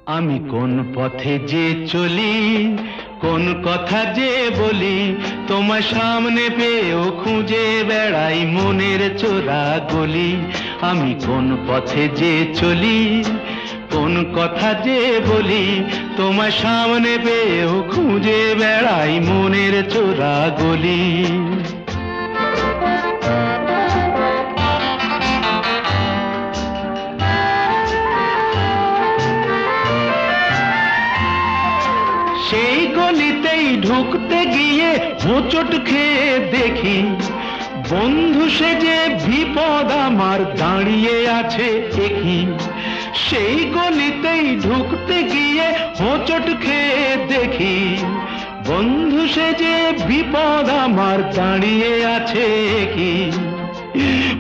আমি কোন পথে যে চলি, কোন কথা যে বলি, তোমার সামনে পেয়েও খুঁজে বেড়াই মনের চোরা গলি। আমি কোন পথে যে চলি, কোন কথা যে বলি, তোমার সামনে পেয়েও খুঁজে বেড়াই মনের চোরা গলি। সেই গলিতেই ঢুকতে গিয়ে হোঁচট খেয়ে দেখি, বন্ধু সেজে বিপদ আমার দাঁড়িয়ে আছে একই। সেই গলিতেই ঢুকতে গিয়ে হোঁচট খেয়ে দেখি, বন্ধু সেজে বিপদ আমার দাঁড়িয়ে আছে কি।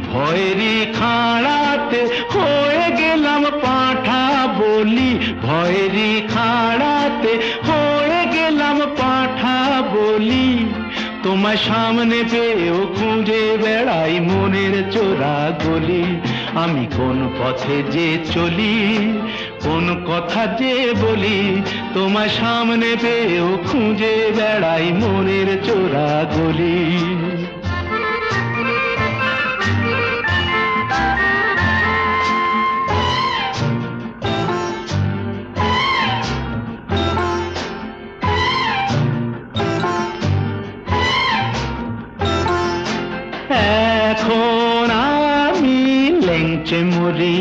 ভয়েরই খাড়াতে হয়ে গেলাম পাঁঠা বলি, ভয়েরই খাড়াতে হয়ে গেলাম পাঁঠা বলি। তোমার সামনে পেয়েও খুঁজে বেড়াই মনের চোরা গলি। আমি কোন পথে যে চলি, কোন কথা যে বলি, তোমার সামনে পেয়েও খুঁজে বেড়াই মনের চোরা গলি। এখন আমি লেংচে মরি,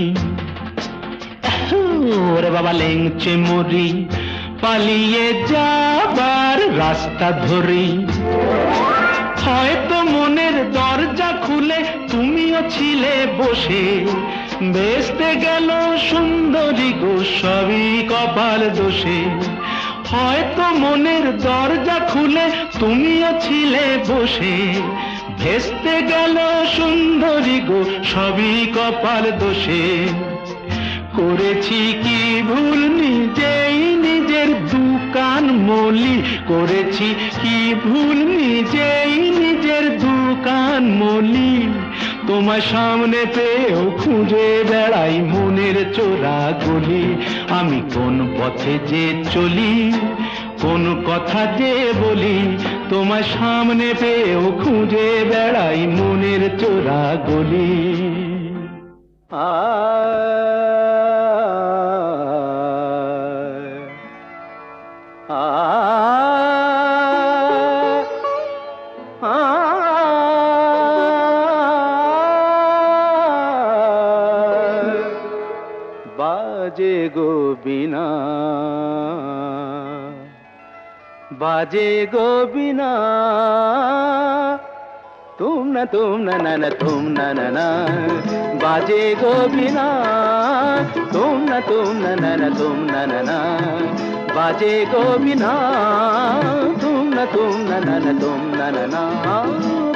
ওরে বাবা লেংচে মরি, পালিয়ে যাবার রাস্তা ধরি। হয়তো মনের দরজা খুলে তুমিও ছিলে বসে, বেসতে গেল সুন্দরী গো সবই কপাল দোষে। হয়তো মনের দরজা খুলে তুমিও ছিলে বসে, ভেস্তে গেল সুন্দরী গো সবই কপাল দোষে। করেছি কি ভুল নিজেই নিজের দুকান মলি, করেছি কি ভুল নিজেই নিজের দুকান মলি। তোমার সামনে পেয়েও খুঁজে বেড়াই মনের চোরা গলি। আমি কোন পথে যে চলি, কোন কথা যে বলি, তোমার সামনে পেয়েও খুঁজে বেড়াই মনের চোরা গলি। বাজে গো বিনা, बाजे गो बिना, तुम न ना ना तुम ना ना, बाजे गो बिना, तुम न ना ना तुम ना ना, बाजे गो बिना, तुम न ना ना तुम ना ना,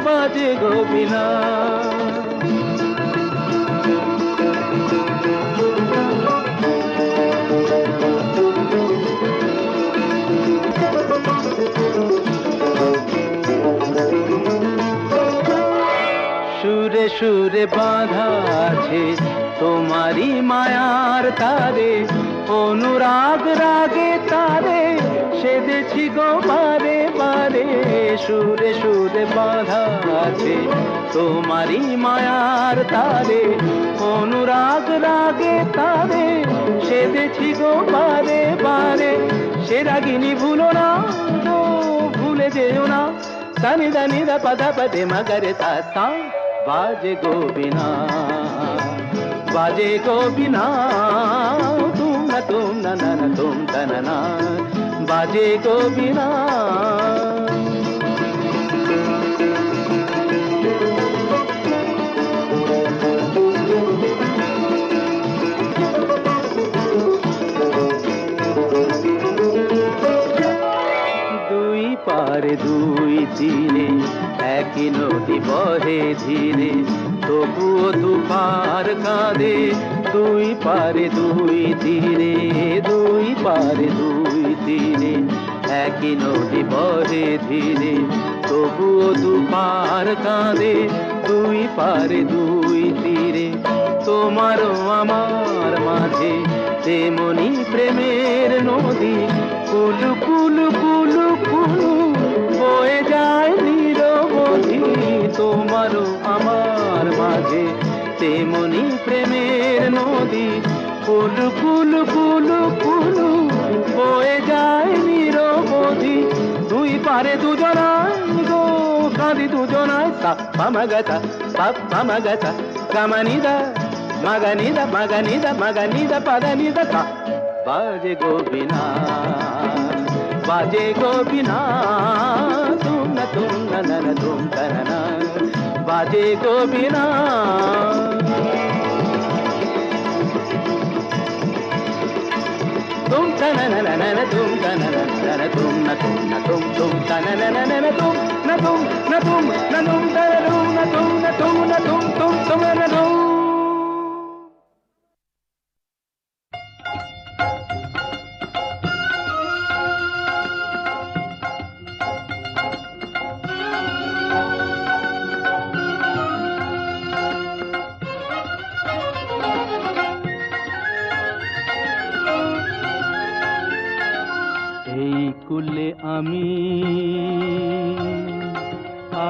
बाजे गो बिना। সুরে সুরে বাঁধা আছে তোমারি মায়ার তারে, অনুরাগ রাগে তারে সেদেছি গো বারে বারে। সুরে সুরে বাঁধা আছে তোমারি মায়ার তারে, অনুরাগ রাগে তারে সেদেছি গো বারে বারে। সে রাগিনী ভুলো না, ও ভুলে যেও না, সানি দানি দা পদা পদে মগরে তা। बाजे गो बिना, बाजे गो बिना, तुम न ना ना तुम ना, बाजे गो बिना। দুই পারে দুই দিনে একই নদী বহে ধীরে, তবুও দুপার কাঁদে দুই পারে দুই তীরে। দুই পারে দুই তীরে একই নদী বহে ধীরে, তবুও দুপার কাঁদে দুই পারে দুই তীরে। তোমারও আমার মাঝে তেমনি প্রেমের নদী, কুলু কুলু কুলু কুলু বয়ে যায় নিরবধি। তোমারও আমার মাঝে তেমনি প্রেমের নদী, কুলু কুলু কুলু কুলু বয়ে যায় নিরবধি। দুই পারে দুজনায় গো কাঁদি দুজনায়, সাপ মাগাতা সাপ মাগাতা গামানিদা মাগানিদা মাগানিদা মাগানিদা পাদানিদা সা। বাজে গোবিনা বাজে গোবিনা, তুম না না না তুম না, বাজে গোবিনা। तुम तना ना ना ना तुम तना ना ना तुम ना तुम ना तुम तना ना ना ना तुम ना तुम ना तुम ना तुम तना तुम ना तुम ना तुम ना तुम ना तुम। কুলে আমি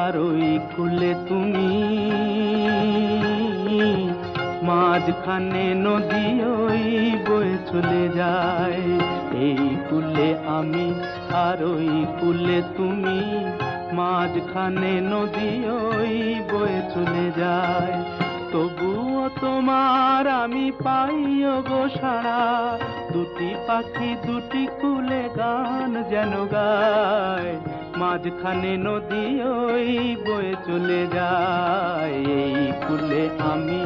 আর ওই কুলে তুমি, মাঝখানে নদী ওই বয়ে চলে যায়। এই কুলে আমি আর ওই কুলে তুমি, মাঝখানে নদী ওই বয়ে চলে যায়। তবুও তোমার আমি পাইও গো সারা, দুটি পাখি দুটি কুলে গান যেন গায়। মাঝখানে নদী ওই বয়ে চলে যায়। এই কুলে আমি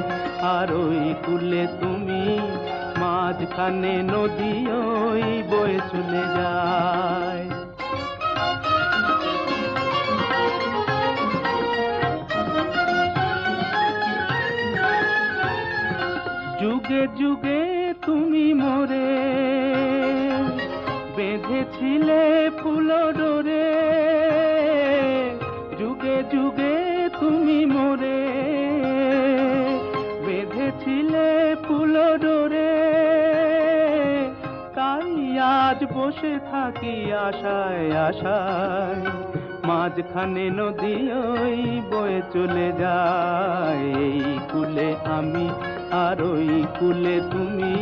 আর ওই কুলে তুমি, মাঝখানে নদী ওই বয়ে চলে যায়। যুগে যুগে তুমি মোরে বেঁধেছিলে ফুল ডোরে, যুগে যুগে তুমি মোরে বেঁধেছিলে ফুল ডোরে। তাই আজ বসে থাকি আশায় আশায়, মাঝখানে নদী ওই বয়ে চলে যায়। এই কুলে আমি আর ওই কুলে তুমি,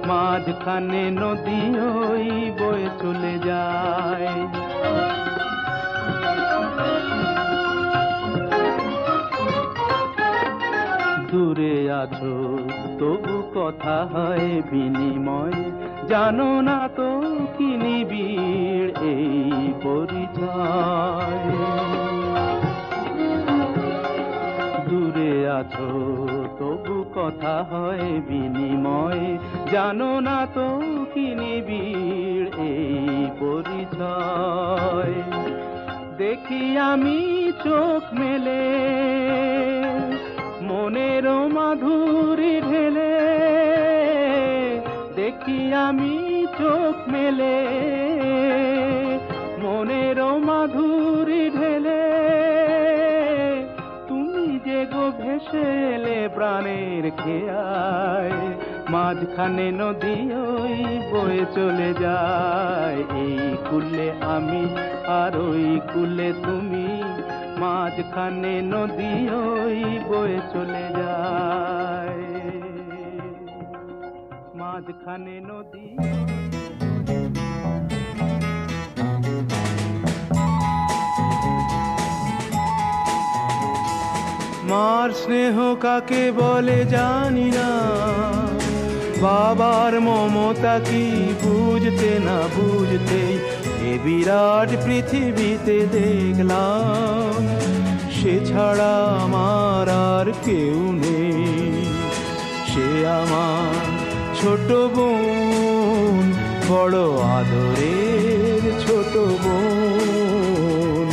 মাঝখানে নদী ওই বয়ে চলে যায়। দূরে আছো তবু কথা হয় বিনিময়, জানো না তো কি নিবিড় এই পরিচয়। দূরে আছো তবু কথা হয় বিনিময়, জানো না তো কি নিবিড় এই পরিচয়। দেখি আমি চোখ মেলে মনেরও মাধুরী ঢেলে, দেখি আমি চোখ মেলে মনেরও মাধুরী ঢেলে। তুমি যে গো ভেসে এলে প্রাণের খেয়ায়, মাঝখানে নদী ওই বয়ে চলে যায়। এই কুলে আমি আর ওই কুলে তুমি, মাঝখানে নদী ওই বয়ে চলে যায়। মাঝখানে নদী। মার স্নেহ কাকে বলে জানি না, বাবার মমতা কি বুঝতে না বুঝতেই এ বিরাট পৃথিবীতে দেখলাম, সে ছাড়া আমার আর কেউ নেই। সে আমার ছোট বোন, বড় আদরের ছোট বোন।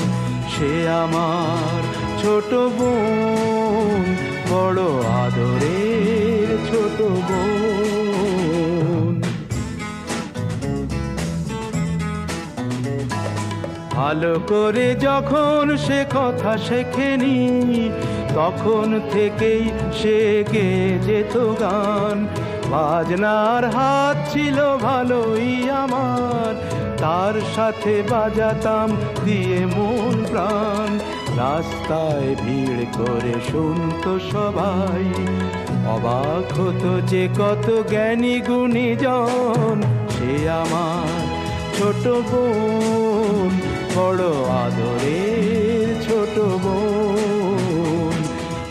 সে আমার ছোট বোন, বড় আদরের ছোট বোন। ভালো করে যখন সে কথা শেখেনি, তখন থেকেই সে গেয়ে যেত গান। বাজনার হাত ছিল ভালোই আমার, তার সাথে বাজাতাম দিয়ে মন প্রাণ। রাস্তায় ভিড় করে শুনতো সবাই, অবাক হতো যে কত জ্ঞানী গুণীজন। সে আমার ছোট বোন, বড় আদরের ছোট বোন।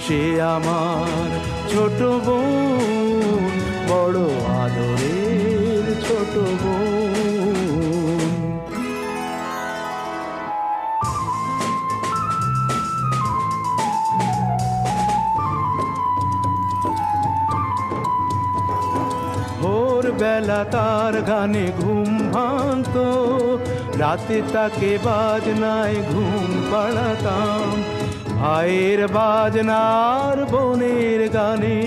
সে আমার ছোট বোন, বড় আদরের ছোট বোন। ভোরবেলা তার গানে ঘুম ভাঙতো, রাতে তাকে বাজনায় ঘুম পাড়াতাম। ভাইয়ের বাজনার বোনের গানে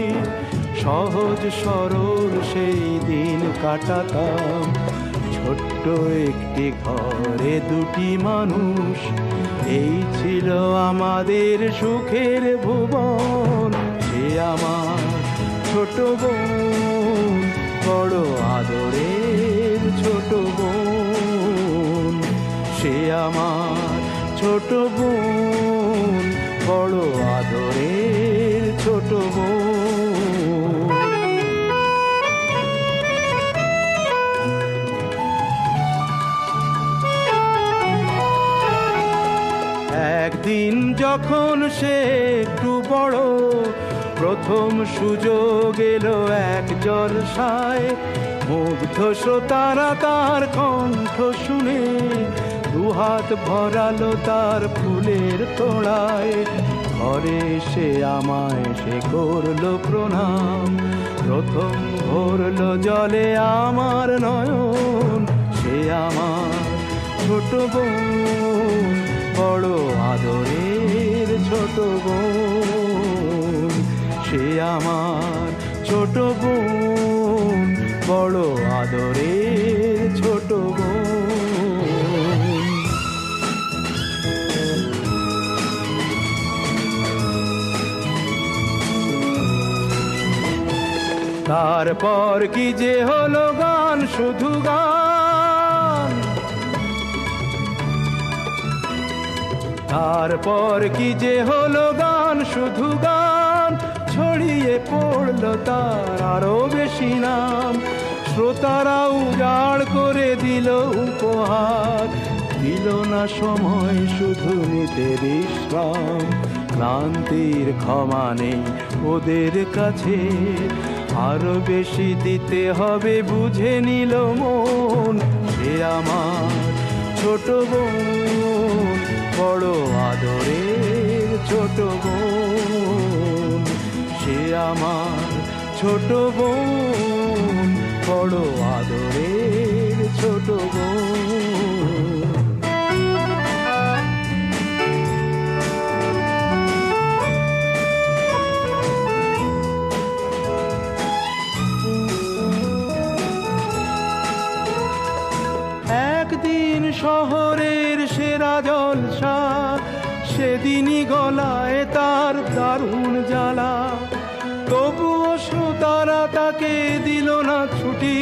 সহজ সরল সেই দিন কাটাতাম। ছোট্ট একটি ঘরে দুটি মানুষ, এই ছিল আমাদের সুখের ভুবন। সে আমার ছোট বোন, বড় আদরের ছোট বোন। সে আমার ছোট বোন, বড় আদরের ছোট বোন। একদিন যখন সে একটু বড়, প্রথম সুযোগ এলো এক জলসায়। মুগ্ধ শ্রোতারা তার কণ্ঠ শুনে দুহাত ভরালো তার ফুলের তোড়ায়। ঘরে সে আমায় সে করলো প্রণাম, প্রথম ভরলো জলে আমার নয়ন। সে আমার ছোট বোন, বড় আদরের ছোট বোন। সে আমার ছোট বোন, বড় আদরের ছোট বোন। তারপর কি যে হলো গান, শুধু গান। তারপর কি যে হলো গান, শুধু গান। ছড়িয়ে পড়লো তার আরো বেশি নাম। শ্রোতারা উজাড় করে দিল উপহার, দিল না সময় শুধু নিতে বিশ্রাম। ক্লান্তির ক্ষমা নেই ওদের কাছে, আরো বেশি দিতে হবে বুঝে নিল মন। সে আমার ছোট বোন, বড় আদরের ছোট বোন। সে আমার ছোট বোন, বড় আদরের ছোট বোন। একদিন শহরের সেরা জলসা, সেদিনই গলায় তার দারুণ জ্বালা। তবুও শ্রোতারা তাকে দিল না ছুটি,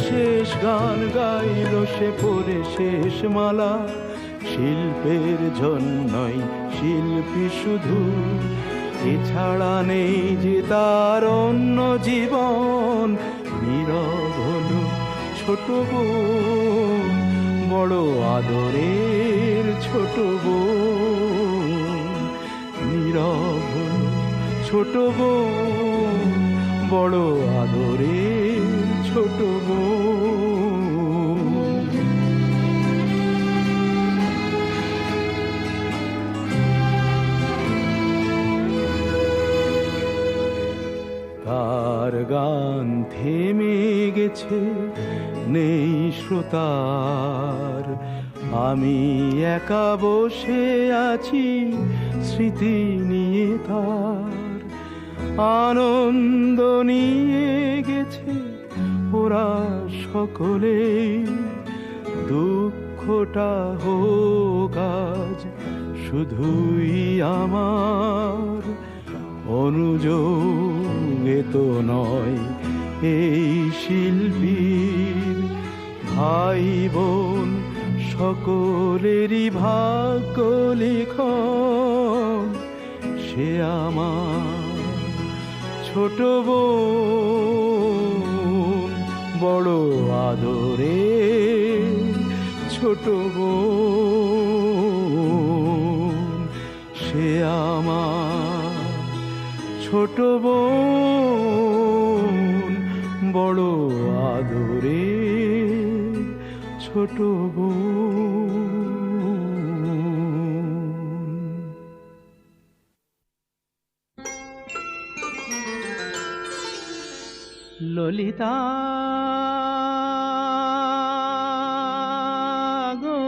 শেষ গান গাইল সে পরে শেষ মালা। শিল্পের জন্যই শিল্পী শুধু, এছাড়া নেই যে তার অন্য জীবন। নীরব হলো ছোট বোন, বড় আদরের ছোট বোন। নীরব হলো ছোট বোন, বড় আদরের ছোট বোন। তার গান থেমে গেছে, নেই শ্রোতার। আমি একা বসে আছি স্মৃতি নিয়ে তার। আনন্দ নিয়ে গেছে ওরা সকলে, দুঃখটা হোক আজ শুধুই আমার। অনুযোগে তো নয় এই শিল্পীর, ভাই বোন সকলেরই ভাগ্য লিখন। সে আমার ছোট বোন, বড় আদরে ছোট বোন। সে আমার ছোট বোন, বড় আদরে ছোট বোন। ললিতা গো,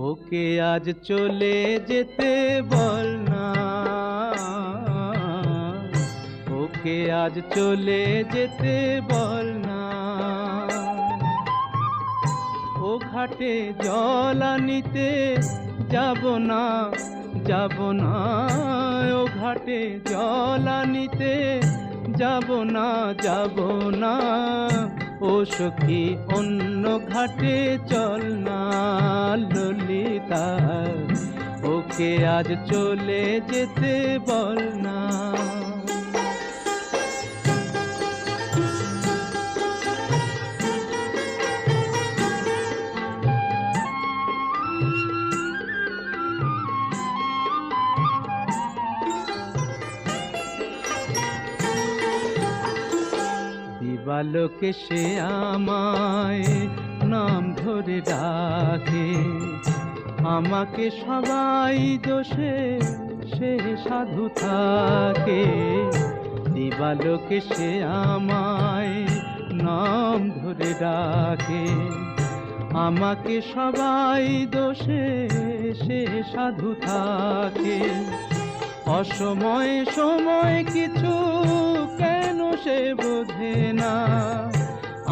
ওকে আজ চলে যেতে বল না, ওকে আজ চলে যেতে বল না। ও ঘাটে জল আনিতে যাব না, যাব না। ও ঘাটে জল আনিতে যাব না, যাব না। ও সখী অন্য ঘাটে চল না ললিতা, ওকে আজ চলে যেতে বল না। দিবালোকে সে আমায় নাম ধরে ডাকে, আমাকে সবাই দোষে সে সাধু থাকে। দিবালোকে সে আমায় নাম ধরে ডাকে, আমাকে সবাই দোষে সে সাধু থাকে। অসময়ে সময় কিছু কেন সে বোঝে না,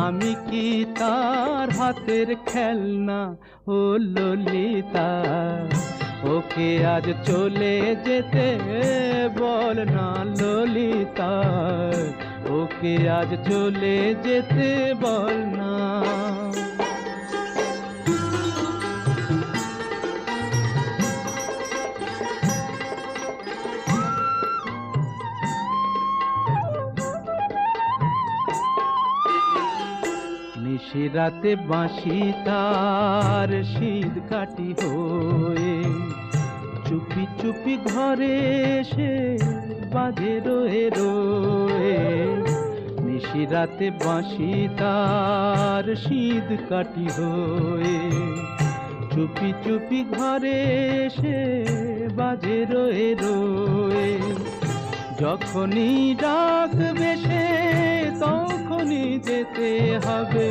আমি কি তার হাতের খেলনা ও ললিতা। ওকে আজ চলে যেতে বল না ললিতা, ওকে আজ চলে যেতে বল না। নিশিরাতে বাঁশি তার শীত কাটি হয়ে, চুপি চুপি ঘরে এসে বাজে রয়ে রয়ে। নিশিরাতে বাঁশি তার শীত কাটি হয়ে, চুপি চুপি ঘরে এসে বাজে রয়ে রয়ে। যখনই ডাকবে সে তখনই যেতে হবে,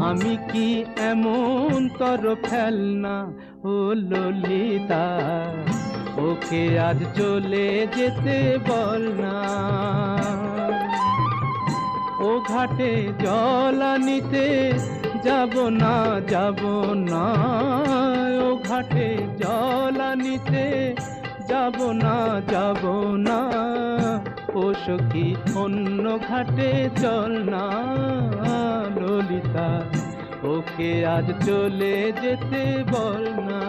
আমি কি এমন তর ফেলনা ও ললিতা। ওকে আজ চলে যেতে বল না। ও ঘাটে জল আনিতে যাব না, যাব না। ও ঘাটে জল আনিতে যাব না, যাব না। ও সখী অন্য ঘাটে চল না ললিতা, ওকে আজ চলে যেতে বল না।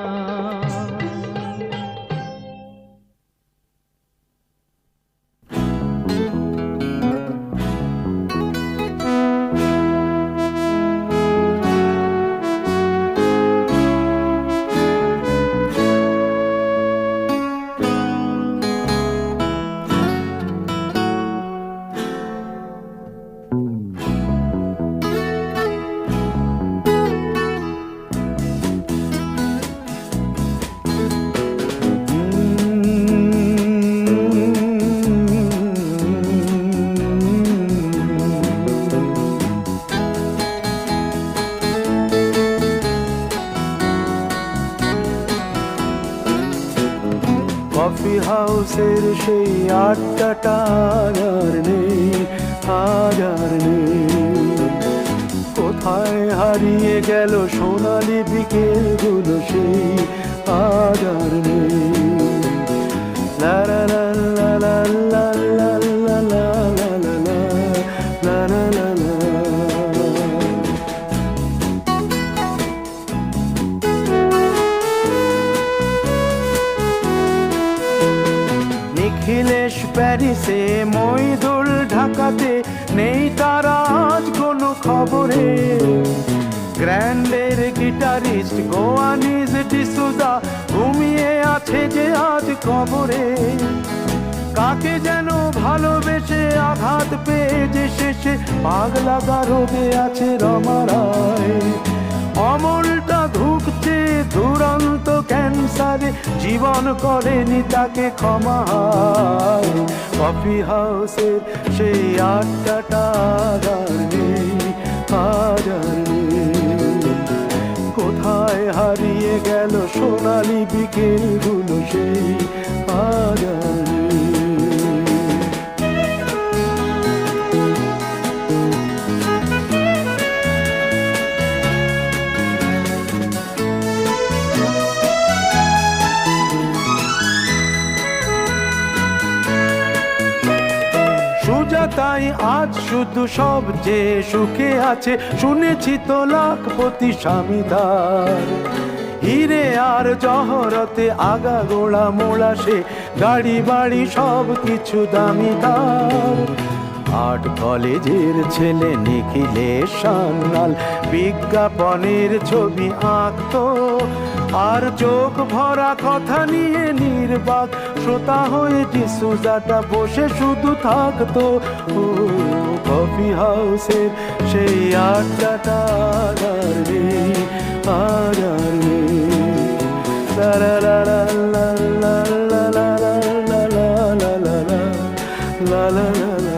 কফি হাউসের সেই আড্ডাটা আর নেই, আজ আর নেই। কোথায় হারিয়ে গেল সোনালি বিকেলগুলো সেই, আজ আর নেই। লা লা লা লা লা লা লা লা লা লা লা লা লা লা। নিখিলেশ প্যারিসে, মইদুল ঢাকাতে, নেই তারা আজ কোনো খবরে। গ্র্যান্ডের গিটারিস্ট গোয়ানিজ ডিসুজা ঘুমিয়ে আছে যে আজ কবরে। কাকে যেন ভালোবেসে আঘাত পেয়ে যে শেষে পাগলা রোগে আছে রমা রায়। অমলটা ধুকছে দুরন্ত ক্যান্সারে, জীবন করেনি তাকে ক্ষমা। কফি হাউসের সেই আড্ডাটা আর নেই, আজ আর নেই। কোথায় হারিয়ে গেল সোনালি বিকেলগুলো সেই আজ আর নেই। সুজাতাই আজ শুধু সব যে সুখে আছে, শুনেছি তো লাখপতি স্বামী তার। হিরে আর জহরতে আগা গোড়া মোড়া সে, গাড়ি বাড়ি সব কিছু দামি তার। আর্ট কলেজের ছেলে নিখিলেশ সান্যাল বিজ্ঞাপনের ছবি আঁকতো, আর চোখ ভরা কথা নিয়ে নির্বাক শ্রোতা হয়ে ডিসুজাটা বসে শুধু থাকতো। ও কফি হাউসের সেই আড্ডাটা আর নেই, আর নেই। লা লা লা লা লা লা লা লা লা লা লা লা লা লা।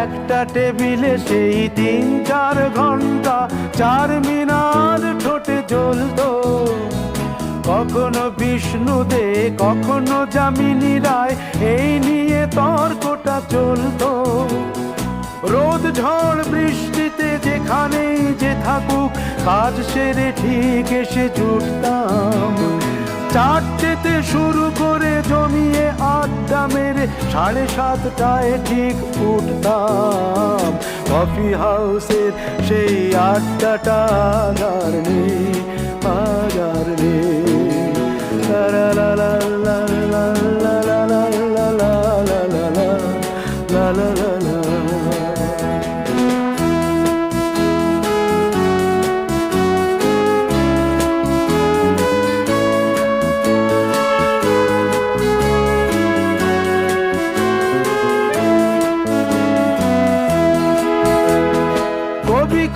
একটা টেবিলে সেই 3-4 ঘন্টা চার মিনার ঠোঁটে জ্বলতো। কখনো বিষ্ণু দে, কখনো যামিনী রায়, এই নিয়ে তর্কটা চলতো। রোদ ঝড় বৃষ্টিতে যেখানেই যে থাকুক, কাজ সেরে ঠিক এসে জুটতাম। 4টেতে শুরু করে জমিয়ে আড্ডা মেরে 7:30টায় ঠিক উঠতাম। কফি হাউসের সেই আড্ডাটা আর নেই, আজ আর নেই। লা লা লা লা লা লা লা লা লা লা লা লা লা লা লা।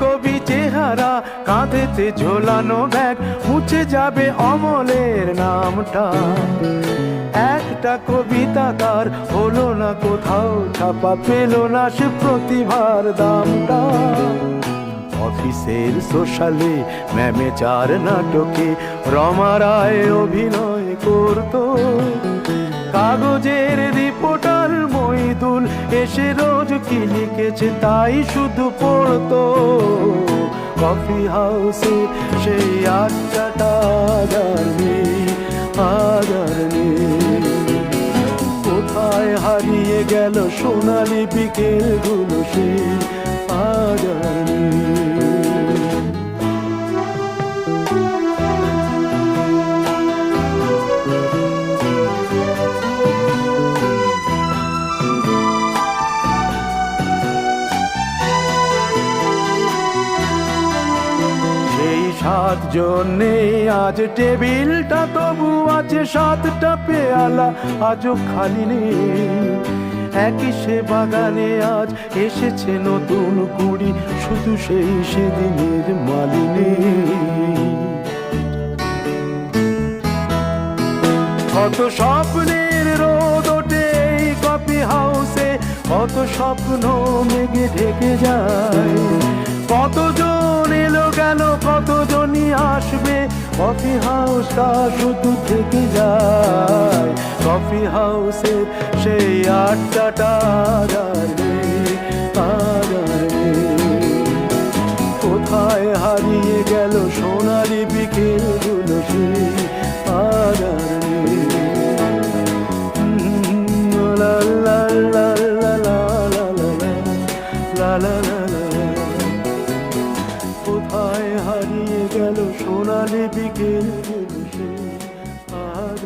কবি চেহারা, কাঁধেতে ঝোলানো ব্যাগ, মুছে যাবে অমলের নামটা। একটা কবিতা তার হলো না কোথাও ছাপা, পেল না সে প্রতিভার দামটা। অফিসের সোশ্যালে ম্যামেচার নাটকে রমা রায় অভিনয় করতো। কাগজের রিপোর্টার মইদুল এসে রোজ কি লিখেছে তাই শুধু পড়তো। কফি হাউসে সেই আড্ডাটা আর নেই, আজ আর নেই। কোথায় হারিয়ে গেল সোনালি বিকেলগুলো সেই আজ আর নেই। সাতজন নেই আজ টেবিলটা, তবু আছে 7টা পেয়ালা আজও খালি নেই। একই সে বাগানে আজ এসেছে নতুন কুড়ি, শুধু সেই সেদিনের মালিনী। কত স্বপ্নের রোদ ওঠে এই কফি হাউসে, কত স্বপ্ন মেঘে ঢেকে যায়। কতজন এলো গেল, কতজনই আসবে, কফি হাউসটা শুধু থেকে যায়। কফি হাউসের সেই আড্ডাটা আর নেই, আর নেই। কোথায় হারিয়ে গেল সোনালি বিকেলগুলো সেই আর নেই। লা লা লা লা লা লা লা লা লা লা। কোথায় হারিয়ে গেল সোনালি বিকেলগুলো সেই আর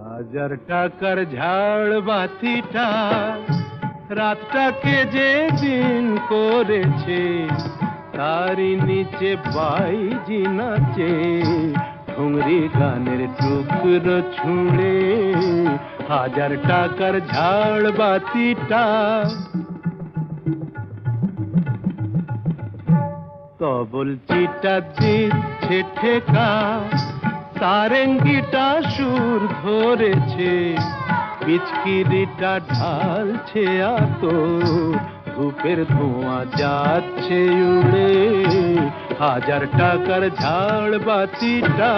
হাজার টাকার ঝাড় বাতিটা রাতটাকে যে দিন করেছে, তারই নিচে বাইজি নাচে ঠুংরি গানের টুকরো ছুঁড়ে। হাজার টাকার ঝাড় বাতিটা তবল চিটা দিচ্ছে ঠেকা, সারেঙ্গিটা সুর ধরেছে, পিচকিরিটা ঢালছে আতো, ধূপের ধোঁয়া যাচ্ছে উড়ে। হাজার টাকার ঝাড় বাতিটা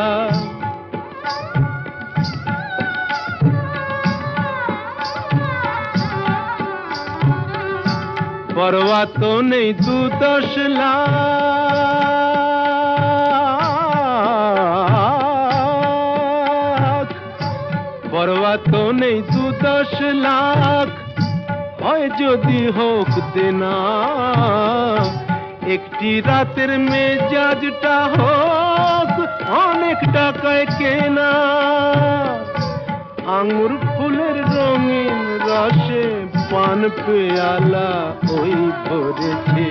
পরোয়া তো নেই 2-10 লাখ, পরোয়া তো নেই 2-10 লাখ, হয় যদি হোক দেনা। একটি রাতের মেজাজটা হোক অনেক টাকায় কেনা। আঙুর ফুলের রঙিন রসে পান পেয়ালা ওই ভরেছে,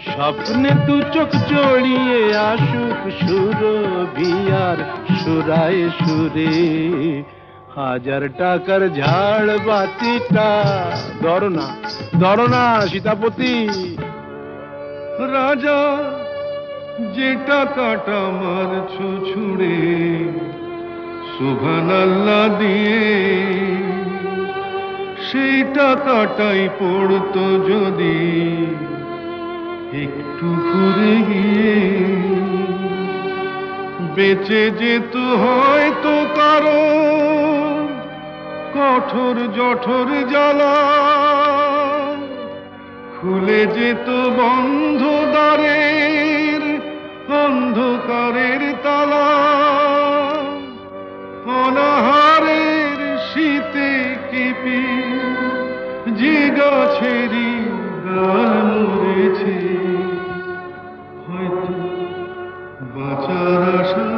স্বপ্নে 2 চোখ জড়িয়ে আসুক সুরভিয়ার সুরায় সুরে। হাজার টাকার ঝাড় বাতিটা ধরো না সীতাপতি। রাজা যে টাকাটা মারছো ছুঁড়ে সুবহানাল্লাহ দিয়ে, সেই টাকাটাই পড়তো যদি একটু ঘুরে গিয়ে, বেঁচে যেত হয়তো কারো কঠোর জঠর জ্বালা, খুলে যেত বন্ধ দ্বারের অন্ধকারের তালা। অনাহারের শীতে কেঁপে যে গাছেরই ডাল মরেছে, হয়তো বাঁচার আশা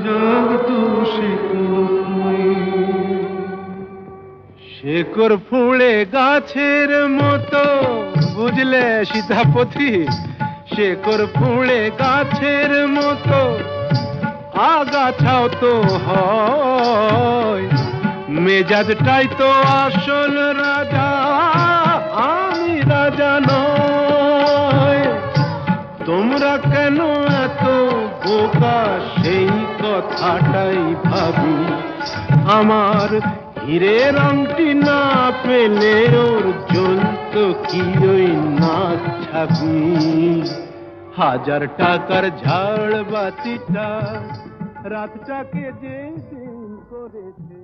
জাগতো সে শেকড় ফুঁড়ে গাছের মতো, বুঝলে সীতাপতি? শেকড় ফুঁড়ে গাছের মতো আগাছাও তো হয়, মেজাজটাই তো আসল রাজা, আমি রাজা নয়। তোমরা কেন এত বোকা সেই কথাটাই ভাবি, আমার হীরের আংটি না পেলে ওর জ্বলতো কি ওই নাক ছাবি। হাজার টাকার ঝাড় বাতিটা রাতটাকে যে দিন করেছে।